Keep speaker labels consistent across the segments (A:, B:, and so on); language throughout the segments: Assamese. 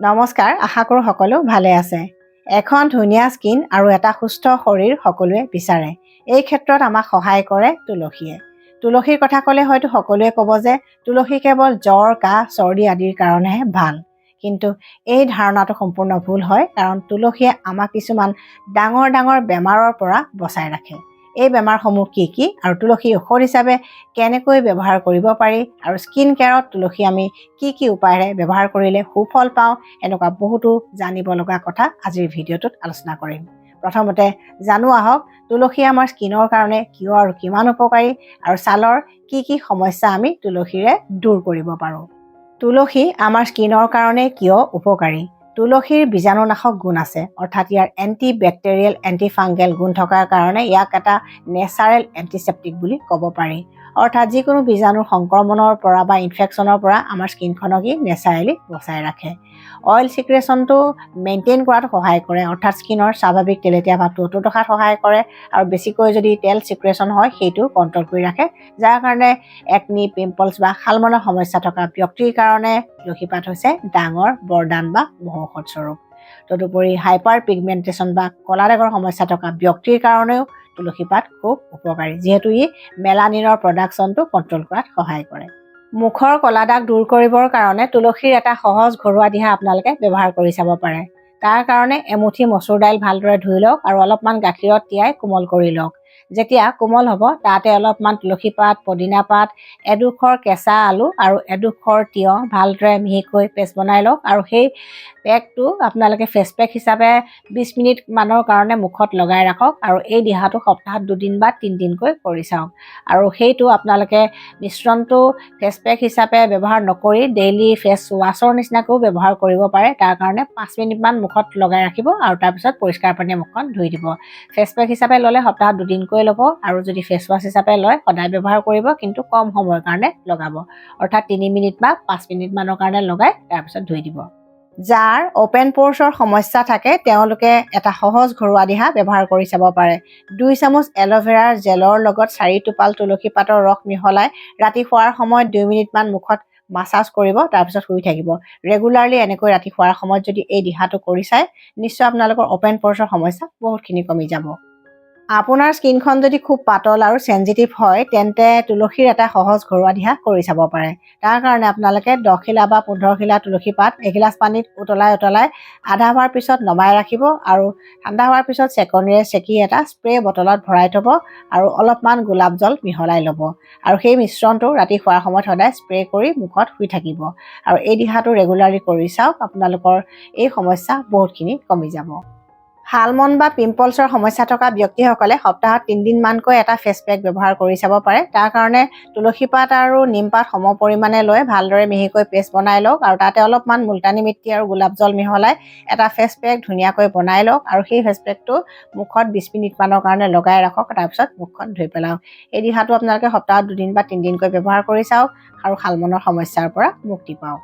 A: নমস্কাৰ, আশা কৰোঁ সকলো ভালে আছে। এখন ধুনীয়া স্কিন আৰু এটা সুস্থ শৰীৰ সকলোৱে বিচাৰে। এই ক্ষেত্ৰত আমাক সহায় কৰে তুলসীয়ে। তুলসীৰ কথা ক'লে হয়তো সকলোৱে ক'ব যে তুলসী কেৱল জ্বৰ, কাহ, চৰ্দি আদিৰ কাৰণেহে ভাল। কিন্তু এই ধাৰণাটো সম্পূৰ্ণ ভুল হয়, কাৰণ তুলসীয়ে আমাক কিছুমান ডাঙৰ ডাঙৰ বেমাৰৰ পৰা বচাই ৰাখে। এই বেমাৰসমূহ কি কি আৰু তুলসী ঔষধ হিচাপে কেনেকৈ ব্যৱহাৰ কৰিব পাৰি আৰু স্কিন কেয়াৰত তুলসী আমি কি কি উপায়েৰে ব্যৱহাৰ কৰিলে সুফল পাওঁ, এনেকুৱা বহুতো জানিব লগা কথা আজিৰ ভিডিঅ'টোত আলোচনা কৰিম। প্ৰথমতে জানো আহক তুলসী আমাৰ স্কিনৰ কাৰণে কিয় আৰু কিমান উপকাৰী আৰু ছালৰ কি কি সমস্যা আমি তুলসীৰে দূৰ কৰিব পাৰোঁ। তুলসী আমাৰ স্কিনৰ কাৰণে কিয় উপকাৰী? তুলসীৰ বীজাণুনাশক গুণ আছে, অৰ্থাৎ ইয়াৰ এণ্টি বেক্টেৰিয়েল এণ্টি ফাংগেল গুণ থকাৰ কাৰণে ইয়াক এটা নেচাৰেল এণ্টিছেপ্টিক বুলি ক'ব পাৰি। অৰ্থাৎ যিকোনো বীজাণুৰ সংক্ৰমণৰ পৰা বা ইনফেকশ্যনৰ পৰা আমাৰ স্কিনখনক ই নেচাৰেলি বচাই ৰাখে। অইল চিক্ৰেশ্যনটো মেইনটেইন কৰাত সহায় কৰে, অৰ্থাৎ স্কিনৰ স্বাভাৱিক তেলেতীয়া ভাৱটো অটুট ৰখাত সহায় কৰে আৰু বেছিকৈ যদি তেল চিক্ৰেশ্যন হয় সেইটো কণ্ট্ৰল কৰি ৰাখে, যাৰ কাৰণে একনি, পিম্পলছ বা শালমনৰ সমস্যা থকা ব্যক্তিৰ কাৰণে তুলসী পাত হৈছে ডাঙৰ বৰদান বা মহৌষধ স্বৰূপ। তদুপৰি হাইপাৰ পিগমেণ্টেশ্যন বা ক'লা দাগৰ সমস্যা থকা ব্যক্তিৰ কাৰণেও তুলসী পাত খুব উপকাৰী, যিহেতু ই মেলানিনৰ প্ৰডাকশ্যনটো কণ্ট্ৰল কৰাত সহায় কৰে। মুখৰ ক'লা দাগ দূৰ কৰিবৰ কাৰণে তুলসীৰ এটা সহজ ঘৰুৱা দিহা আপোনালোকে ব্যৱহাৰ কৰি চাব পাৰে। তাৰ কাৰণে এমুঠি মচুৰ দাইল ভালদৰে ধুই লওক আৰু অলপমান গাখীৰত তিয়াই কোমল কৰি লওক। যেতিয়া কোমল হ'ব তাতে অলপমান তুলসী পাত, পদিনা পাত, এডোখৰ কেঁচা আলু আৰু এডোখৰ তিয়ঁহ ভালদৰে মিহিকৈ পেষ্ট বনাই লওক আৰু সেই পেকটো আপোনালোকে ফেচ পেক হিচাপে 20 মিনিটমানৰ কাৰণে মুখত লগাই ৰাখক আৰু এই দিহাটো সপ্তাহত 2 দিন বা 3 দিনকৈ কৰি চাওক। আৰু সেইটো আপোনালোকে মিশ্ৰণটো ফেচ পেক হিচাপে ব্যৱহাৰ নকৰি ডেইলি ফেচ ৱাছৰ নিচিনাকৈও ব্যৱহাৰ কৰিব পাৰে। তাৰ কাৰণে 5 মিনিটমান মুখত লগাই ৰাখিব আৰু তাৰপিছত পৰিষ্কাৰ পানীৰে মুখখন ধুই দিব। ফেচ পেক হিচাপে ল'লে সপ্তাহত 2 দিনকৈ ল'ব আৰু যদি ফেচ ৱাছ হিচাপে লয় সদায় ব্যৱহাৰ কৰিব, কিন্তু কম সময়ৰ কাৰণে লগাব, অৰ্থাৎ 3 মিনিট বা 5 মিনিটমানৰ কাৰণে লগাই তাৰপিছত ধুই দিব। যাৰ অ'পেন প'ৰ্ছৰ সমস্যা থাকে তেওঁলোকে এটা সহজ ঘৰুৱা দিহা ব্যৱহাৰ কৰি চাব পাৰে। 2 চামুচ এল'ভেৰাৰ জেলৰ লগত 4 টোপাল তুলসী পাতৰ ৰস মিহলাই ৰাতি শোৱাৰ সময়ত 2 মিনিটমান মুখত মাছাজ কৰিব, তাৰপিছত শুই থাকিব। ৰেগুলাৰলি এনেকৈ ৰাতি শোৱাৰ সময়ত যদি এই দিহাটো কৰি চায়, নিশ্চয় আপোনালোকৰ অ'পেন প'ৰ্ছৰ সমস্যা বহুতখিনি কমি যাব। আপোনাৰ স্কিনখন যদি খুব পাতল আৰু চেঞ্জিটিভ হয় তেন্তে তুলসীৰ এটা সহজ ঘৰুৱা দিহা কৰি চাব পাৰে। তাৰ কাৰণে আপোনালোকে 10 শিলা বা 15 শিলা তুলসী পাত এগিলাচ পানীত উতলাই আধা হোৱাৰ পিছত নমাই ৰাখিব আৰু ঠাণ্ডা হোৱাৰ পিছত চেকনিৰে চেকি এটা স্প্ৰে বটলত ভৰাই থ'ব আৰু অলপমান গোলাপ জল মিহলাই ল'ব আৰু সেই মিশ্ৰণটো ৰাতি শোৱাৰ সময়ত সদায় স্প্ৰে কৰি মুখত শুই থাকিব আৰু এই দিহাটো ৰেগুলাৰলি কৰি চাওক, আপোনালোকৰ এই সমস্যা বহুতখিনি কমি যাব। শালমন বা পিম্পলছৰ সমস্যা থকা ব্যক্তিসকলে সপ্তাহত 3 দিনমানকৈ এটা ফেচ পেক ব্যৱহাৰ কৰি চাব পাৰে। তাৰ কাৰণে তুলসী পাত আৰু নিম পাত সম পৰিমাণে লৈ ভালদৰে মিহিকৈ পেষ্ট বনাই লওক আৰু তাতে অলপমান মুলতানী মিট্টি আৰু গোলাপ জল মিহলাই এটা ফেচ পেক ধুনীয়াকৈ বনাই লওক আৰু সেই ফেচ পেকটো মুখত 20 মিনিটমানৰ কাৰণে লগাই ৰাখক, তাৰপিছত মুখখন ধুই পেলাওক। এই দিহাটো আপোনালোকে সপ্তাহত 2 দিন বা 3 দিনকৈ ব্যৱহাৰ কৰি চাওক আৰু শালমনৰ সমস্যাৰ পৰা মুক্তি পাওক।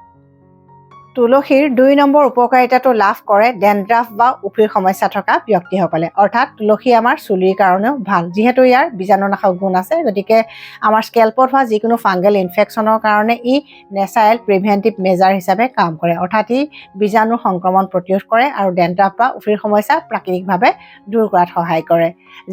A: তুলসীৰ 2 নম্বৰ উপকাৰিতাটো লাভ কৰে ডেণ্ড্ৰাফ বা উফিৰ সমস্যা থকা ব্যক্তিসকলে, অৰ্থাৎ তুলসী আমাৰ চুলিৰ কাৰণেও ভাল, যিহেতু ইয়াৰ বীজাণুনাশক গুণ আছে। গতিকে আমাৰ স্কেল্পত হোৱা যিকোনো ফাংগেল ইনফেকশ্যনৰ কাৰণে ই নেচাৰেল প্ৰিভেণ্টিভ মেজাৰ হিচাপে কাম কৰে, অৰ্থাৎ ই বীজাণুৰ সংক্ৰমণ প্ৰতিৰোধ কৰে আৰু ডেণ্ড্ৰাফ বা উফিৰ সমস্যা প্ৰাকৃতিকভাৱে দূৰ কৰাত সহায় কৰে।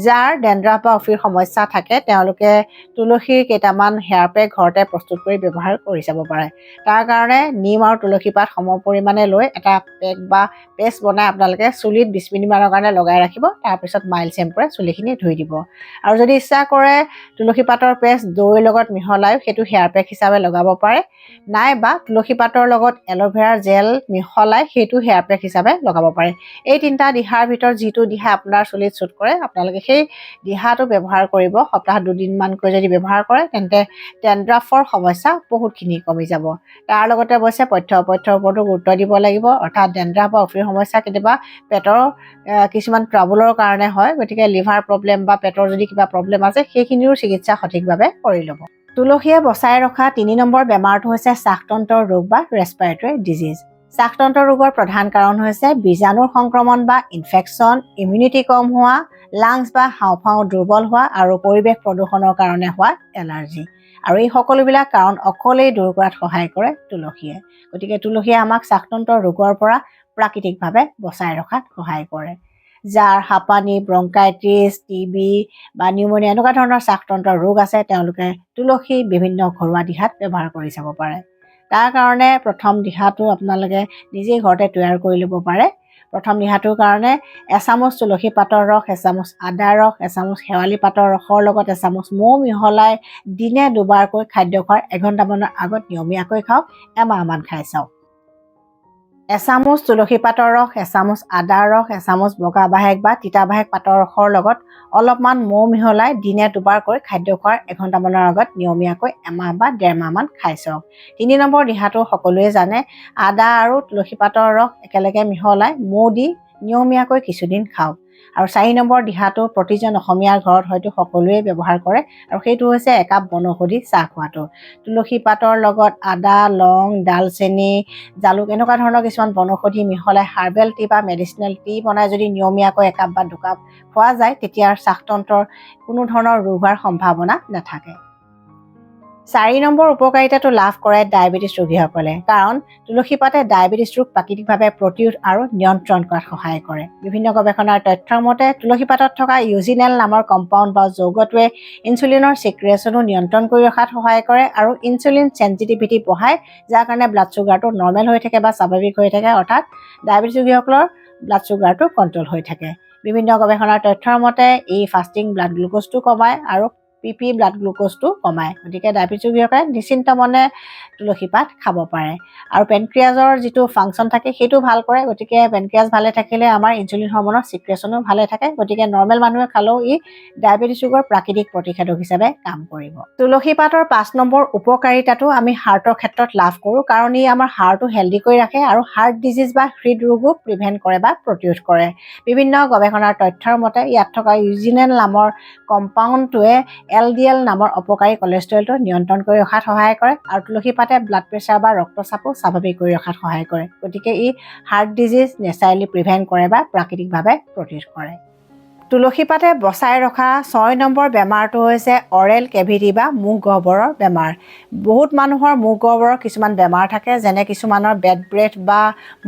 A: যাৰ ডেণ্ড্ৰাফ বা উফিৰ সমস্যা থাকে তেওঁলোকে তুলসীৰ কেইটামান হেয়াৰ পেক ঘৰতে প্ৰস্তুত কৰি ব্যৱহাৰ কৰি চাব পাৰে। তাৰ কাৰণে নিম আৰু তুলসী পাত সম পৰিমাণে লৈ এটা পেক বা পেষ্ট বনাই আপোনালোকে চুলিত 20 মিনিটমানৰ কাৰণে লগাই ৰাখিব, তাৰপিছত মাইল্ড চেম্পুৰে চুলিখিনি ধুই দিব আৰু যদি ইচ্ছা কৰে তুলসী পাতৰ পেষ্ট দৈৰ লগত মিহলাইও সেইটো হেয়াৰ পেক হিচাপে লগাব পাৰে, নাইবা তুলসী পাতৰ লগত এল'ভেৰাৰ জেল মিহলাই সেইটো হেয়াৰ পেক হিচাপে লগাব পাৰে। এই 3টা দিহাৰ ভিতৰত যিটো দিহা আপোনাৰ চুলিত চুট কৰে আপোনালোকে সেই দিহাটো ব্যৱহাৰ কৰিব। সপ্তাহত 2 দিনমানকৈ যদি ব্যৱহাৰ কৰে তেন্তে ডেণ্ড্ৰাফৰ সমস্যা বহুতখিনি কমি যাব। তাৰ লগতে অৱশ্যে পথ্য ওপৰতো গুৰুত্ব দিব লাগিব, অৰ্থাৎ ডেণ্ড্ৰাফ বা উফিৰ সমস্যা কেতিয়াবা পেটৰ কিছুমান ট্ৰাবুলৰ কাৰণে হয়, গতিকে লিভাৰ প্ৰব্লেম বা পেটৰ যদি কিবা প্ৰব্লেম আছে সেইখিনিৰো চিকিৎসা সঠিকভাৱে কৰি ল'ব। তুলসীয়ে বচাই ৰখা 3 নম্বৰ বেমাৰটো হৈছে শ্বাসতন্ত্ৰৰ ৰোগ বা ৰেস্পিৰেটৰী ডিজিজ। শ্বাসতন্ত্ৰ ৰোগৰ প্ৰধান কাৰণ হৈছে বীজাণুৰ সংক্ৰমণ বা ইনফেকশ্যন, ইমিউনিটি কম হোৱা, লাংছ বা হাওঁফাওঁ দুৰ্বল হোৱা আৰু পৰিৱেশ প্ৰদূষণৰ কাৰণে হোৱা এলাৰ্জি। আৰু এই সকলোবিলাক কাৰণ অকলেই দূৰ কৰাত সহায় কৰে তুলসীয়ে। গতিকে তুলসীয়ে আমাক শ্বাসতন্ত্ৰৰ ৰোগৰ পৰা প্ৰাকৃতিকভাৱে বচাই ৰখাত সহায় কৰে। যাৰ হাঁপানি, ব্ৰংকাইটিছ, টিবি বা নিউমনিয়া এনেকুৱা ধৰণৰ শ্বাসতন্ত্ৰৰ ৰোগ আছে তেওঁলোকে তুলসী বিভিন্ন ঘৰুৱা দিহাত ব্যৱহাৰ কৰি চাব পাৰে। তাৰ কাৰণে প্ৰথম দিহাটো আপোনালোকে নিজেই ঘৰতে তৈয়াৰ কৰি ল'ব পাৰে। প্ৰথম দিহাটোৰ কাৰণে এচামুচ তুলসী পাতৰ ৰস, এচামুচ আদাৰ ৰস, এচামুচ শেৱালি পাতৰ ৰসৰ লগত এচামুচ মৌ মিহলাই দিনে দুবাৰকৈ খাদ্য খোৱাৰ এঘণ্টামানৰ আগত নিয়মীয়াকৈ খাওক। এমাহমান খাই চাওক। এচামুচ তুলসী পাতৰ ৰস, এচামুচ আদাৰ ৰস, এচামুচ বগা বাহেক বা তিতা বাহেক পাতৰ ৰসৰ লগত অলপমান মৌ মিহলাই দিনে দুবাৰকৈ খাদ্য খোৱাৰ এঘণ্টামানৰ আগত নিয়মীয়াকৈ এমাহ বা 1.5 মাহমান খাই চাওক। 3 নম্বৰ দিহাটো সকলোৱে জানে, আদা আৰু তুলসী পাতৰ ৰস একেলগে মিহলাই মৌ দি নিয়মীয়াকৈ কিছুদিন খাওক। আৰু 4 নম্বৰ দিহাটো প্ৰতিজন অসমীয়াৰ ঘৰত হয়তো সকলোৱে ব্যৱহাৰ কৰে আৰু সেইটো হৈছে একাপ বনৌষধি চাহ খোৱাটো। তুলসী পাতৰ লগত আদা, লং, ডালচেনি, জালুক এনেকুৱা ধৰণৰ কিছুমান বনৌষধি মিহলাই হাৰ্বেল টি বা মেডিচিনেল টি বনাই যদি নিয়মীয়াকৈ একাপ বা দুকাপ খোৱা যায় তেতিয়া শ্বাসতন্ত্ৰৰ কোনো ধৰণৰ ৰোগ হোৱাৰ সম্ভাৱনা নাথাকে। 4 নম্বৰ উপকাৰিতাটো লাভ কৰে ডায়েবেটিছ ৰোগীসকলে, কাৰণ তুলসী পাতে ডায়েবেটিছ ৰোগ প্ৰাকৃতিকভাৱে প্ৰতিৰোধ আৰু নিয়ন্ত্ৰণ কৰাত সহায় কৰে। বিভিন্ন গৱেষণাৰ তথ্যৰ মতে তুলসী পাতত থকা ইউজিনেল নামৰ কম্পাউণ্ড বা যৌগটোৱে ইনচুলিনৰ ছিক্ৰেশ্যনো নিয়ন্ত্ৰণ কৰি ৰখাত সহায় কৰে আৰু ইনচুলিন চেনচিটিভিটি বঢ়ায়, যাৰ কাৰণে ব্লাড চুগাৰটো নৰ্মেল হৈ থাকে বা স্বাভাৱিক হৈ থাকে, অৰ্থাৎ ডায়েবেটিছ ৰোগীসকলৰ ব্লাড চুগাৰটো কণ্ট্ৰল হৈ থাকে। বিভিন্ন গৱেষণাৰ তথ্যৰ মতে ই ফাষ্টিং ব্লাড গ্লুক'জটো কমায় আৰু পিপি ব্লাড গ্লুক'জটো কমায়। গতিকে ডায়েবেটিছ ৰোগীসকলে নিশ্চিন্ত মনে তুলসী পাত খাব পাৰে। আৰু পেনক্ৰিয়াজৰ যিটো ফাংচন থাকে সেইটো ভাল কৰে। গতিকে পেনক্ৰিয়াজ ভালে থাকিলে আমাৰ ইনচুলিন হৰমনৰ ছিক্ৰেশ্যনো ভালে থাকে। গতিকে নৰ্মেল মানুহে খালেও ই ডায়েবেটিছ ৰোগৰ প্ৰাকৃতিক প্ৰতিষেধক হিচাপে কাম কৰিব। তুলসী পাতৰ 5 নম্বৰ উপকাৰিতাটো আমি হাৰ্টৰ ক্ষেত্ৰত লাভ কৰোঁ, কাৰণ ই আমাৰ হাৰ্টটো হেল্ডি কৰি ৰাখে আৰু হাৰ্ট ডিজিজ বা হৃদৰোগো প্ৰিভেণ্ট কৰে বা প্ৰতিৰোধ কৰে। বিভিন্ন গৱেষণাৰ তথ্যৰ মতে ইয়াত থকা ইউজিনেল নামৰ কম্পাউণ্ডটোৱে LDL নামৰ অপকাৰী কলেষ্ট্ৰলটো নিয়ন্ত্ৰণ কৰি ৰখাত সহায় কৰে আৰু তুলসী পাতে ব্লাড প্ৰেছাৰ বা ৰক্তচাপো স্বাভাৱিক কৰি ৰখাত সহায় কৰে। গতিকে ই হাৰ্ট ডিজিজ নেচাৰেলি প্ৰিভেণ্ট কৰে বা প্ৰাকৃতিকভাৱে প্ৰতিৰোধ কৰে। তুলসী পাতে বচাই ৰখা 6 নম্বৰ বেমাৰটো হৈছে অৰেল কেভিটি বা মুখ গহ্বৰৰ বেমাৰ। বহুত মানুহৰ মুখ গহ্বৰৰ কিছুমান বেমাৰ থাকে, যেনে কিছুমানৰ বেড ব্ৰেথ বা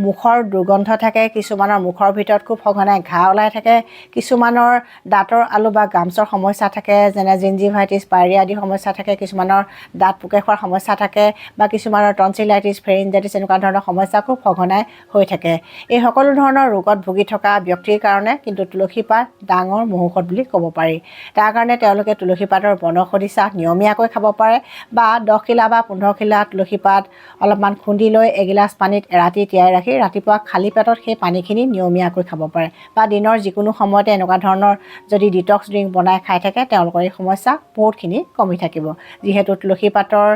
A: মুখৰ দুৰ্গন্ধ থাকে, কিছুমানৰ মুখৰ ভিতৰত খুব সঘনাই ঘাঁ ওলাই থাকে, কিছুমানৰ দাঁতৰ আলু বা গামছৰ সমস্যা থাকে, যেনে জিঞ্জিভাইটিছ, পাইৰিয়া আদি সমস্যা থাকে, কিছুমানৰ দাঁত পোকে খোৱাৰ সমস্যা থাকে বা কিছুমানৰ টনচিলাইটিছ, ফেৰিঞ্জাইটিছ এনেকুৱা ধৰণৰ সমস্যা খুব সঘনাই হৈ থাকে। এই সকলো ধৰণৰ ৰোগত ভুগি থকা ব্যক্তিৰ কাৰণে কিন্তু তুলসী পাত ডাঙৰ মহৌষধ বুলি ক'ব পাৰি। তাৰ কাৰণে তেওঁলোকে তুলসী পাতৰ বনৌষধি চাহ নিয়মীয়াকৈ খাব পাৰে বা 10 খিলা বা 15 খিলা তুলসী পাত অলপমান খুন্দি লৈ এগিলাচ পানীত এৰাতি তিয়াই ৰাখি ৰাতিপুৱা খালী পেটত সেই পানীখিনি নিয়মীয়াকৈ খাব পাৰে বা দিনৰ যিকোনো সময়তে এনেকুৱা ধৰণৰ যদি ডিটক্স ড্ৰিংক বনাই খাই থাকে তেওঁলোকৰ এই সমস্যা বহুতখিনি কমি থাকিব। যিহেতু তুলসী পাতৰ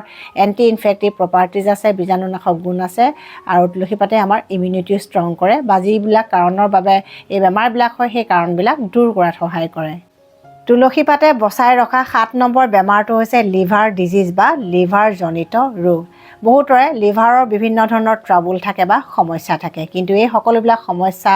A: এণ্টি ইনফেক্টিভ প্ৰপাৰ্টিজ আছে, বীজাণুনাশক গুণ আছে আৰু তুলসী পাতে আমাৰ ইমিউনিটিও ষ্ট্ৰং কৰে বা যিবিলাক কাৰণৰ বাবে এই বেমাৰবিলাক হয় সেই কাৰণবিলাক দূৰ কৰাত সহায় কৰে। তুলসী পাতে বচাই ৰখা 7 নম্বৰ বেমাৰটো হৈছে লিভাৰ ডিজিজ বা লিভাৰজনিত ৰোগ। বহুতৰে লিভাৰৰ বিভিন্ন ধৰণৰ ট্ৰাবুল থাকে বা সমস্যা থাকে, কিন্তু এই সকলোবিলাক সমস্যা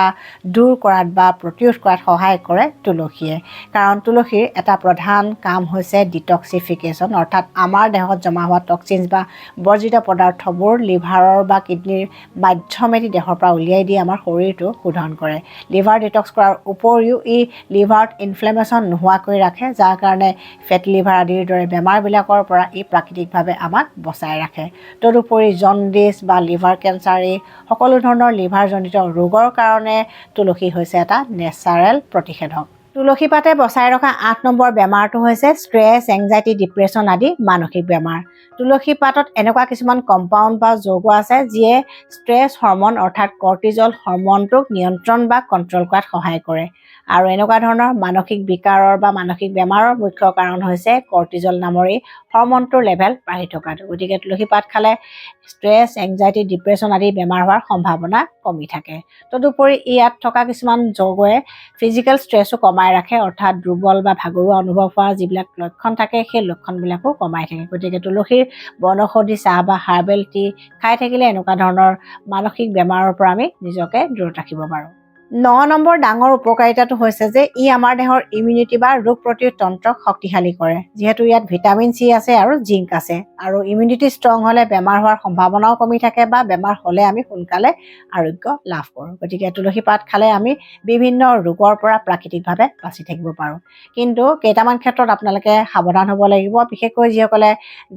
A: দূৰ কৰাত বা প্ৰতিৰোধ কৰাত সহায় কৰে তুলসীয়ে। কাৰণ তুলসীৰ এটা প্ৰধান কাম হৈছে ডিটক্সিফিকেশ্যন, অৰ্থাৎ আমাৰ দেহত জমা হোৱা টক্সিনছ বা বৰ্জিত পদাৰ্থবোৰ লিভাৰৰ বা কিডনীৰ মাধ্যমেদি দেহৰ পৰা উলিয়াই দি আমাৰ শৰীৰটো শোধন কৰে। লিভাৰ ডিটক্স কৰাৰ উপৰিও ই লিভাৰত ইনফ্লেমেশ্যন নোহোৱাকৈ ৰাখে, যাৰ কাৰণে ফেটি লিভাৰ আদিৰ দৰে বেমাৰবিলাকৰ পৰা ই প্ৰাকৃতিকভাৱে আমাক বচাই ৰাখে। তদুপৰি জণ্ডিছ বা লিভাৰ কেঞ্চাৰ এই সকলো ধৰণৰ লিভাৰজনিত ৰোগৰ কাৰণে তুলসী হৈছে এটা নেচাৰেল প্ৰতিষেধক। তুলসী পাতে বচাই ৰখা 8 নম্বৰ বেমাৰটো হৈছে ষ্ট্ৰেছ, এংজাইটি, ডিপ্ৰেশ্যন আদি মানসিক বেমাৰ। তুলসী পাতত এনেকুৱা কিছুমান কম্পাউণ্ড বা যৌগ আছে যিয়ে ষ্ট্ৰেছ হৰমন অৰ্থাৎ কৰ্টিজল হৰমনটোক নিয়ন্ত্ৰণ বা কণ্ট্ৰল কৰাত সহায় কৰে। আৰু এনেকুৱা ধৰণৰ মানসিক বিকাৰৰ বা মানসিক বেমাৰৰ মুখ্য কাৰণ হৈছে কৰ্টিজল নামৰ এই হৰমনটোৰ লেভেল বাঢ়ি থকাটো। গতিকে তুলসী পাত খালে ষ্ট্ৰেছ, এংজাইটি, ডিপ্ৰেশ্যন আদি বেমাৰ হোৱাৰ সম্ভাৱনা কমি থাকে। তদুপৰি ইয়াত থকা কিছুমান যৌগয়ে ফিজিকেল ষ্ট্ৰেছো কমাই ৰাখে, অৰ্থাৎ দুৰ্বল বা ভাগৰুৱা অনুভৱ হোৱা যিবিলাক লক্ষণ থাকে সেই লক্ষণবিলাকো কমাই থাকে। গতিকে তুলসীৰ বনৌষধি চাহ বা হাৰ্বেল টি খাই থাকিলে এনেকুৱা ধৰণৰ মানসিক বেমাৰৰ পৰা আমি নিজকে দূৰত ৰাখিব পাৰোঁ। 9 নম্বৰ ডাঙৰ উপকাৰিতাটো হৈছে যে ই আমাৰ দেহৰ ইমিউনিটি বা ৰোগ প্ৰতিৰোধ তন্ত্ৰক শক্তিশালী কৰে, যিহেতু ইয়াত ভিটামিন চি আছে আৰু জিংক আছে। আৰু ইমিউনিটি ষ্ট্ৰং হ'লে বেমাৰ হোৱাৰ সম্ভাৱনাও কমি থাকে বা বেমাৰ হ'লে আমি সোনকালে আৰোগ্য লাভ কৰোঁ। গতিকে তুলসী পাত খালে আমি বিভিন্ন ৰোগৰ পৰা প্ৰাকৃতিকভাৱে বাচি থাকিব পাৰোঁ। কিন্তু কেইটামান ক্ষেত্ৰত আপোনালোকে সাৱধান হ'ব লাগিব, বিশেষকৈ যিসকলে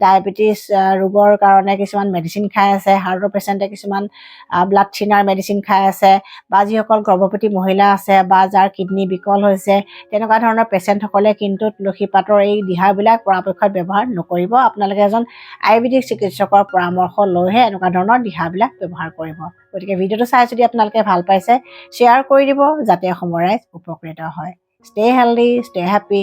A: ডায়েবেটিছ ৰোগৰ কাৰণে কিছুমান মেডিচিন খাই আছে, হাৰ্টৰ পেচেণ্টে কিছুমান ব্লাড থিনাৰ মেডিচিন খাই আছে, বা যিসকল গৰ্ভৱতী মহিলা আছে বা যাৰ কিডনী বিকল হৈছে, তেনেকুৱা ধৰণৰ পেচেণ্টসকলে কিন্তু তুলসী পাতৰ এই দিহাবিলাক পৰাপক্ষত ব্যৱহাৰ নকৰিব। আপোনালোকে এজন আয়ুৰ্বেদিক চিকিৎসকৰ পৰামৰ্শ লৈহে এনেকুৱা ধৰণৰ দিহাবিলাক ব্যৱহাৰ কৰিব। গতিকে ভিডিঅ'টো চাই যদি আপোনালোকে ভাল পাইছে, শ্বেয়াৰ কৰি দিব যাতে অসমৰ ৰাইজ উপকৃত হয়। Stay healthy, stay happy.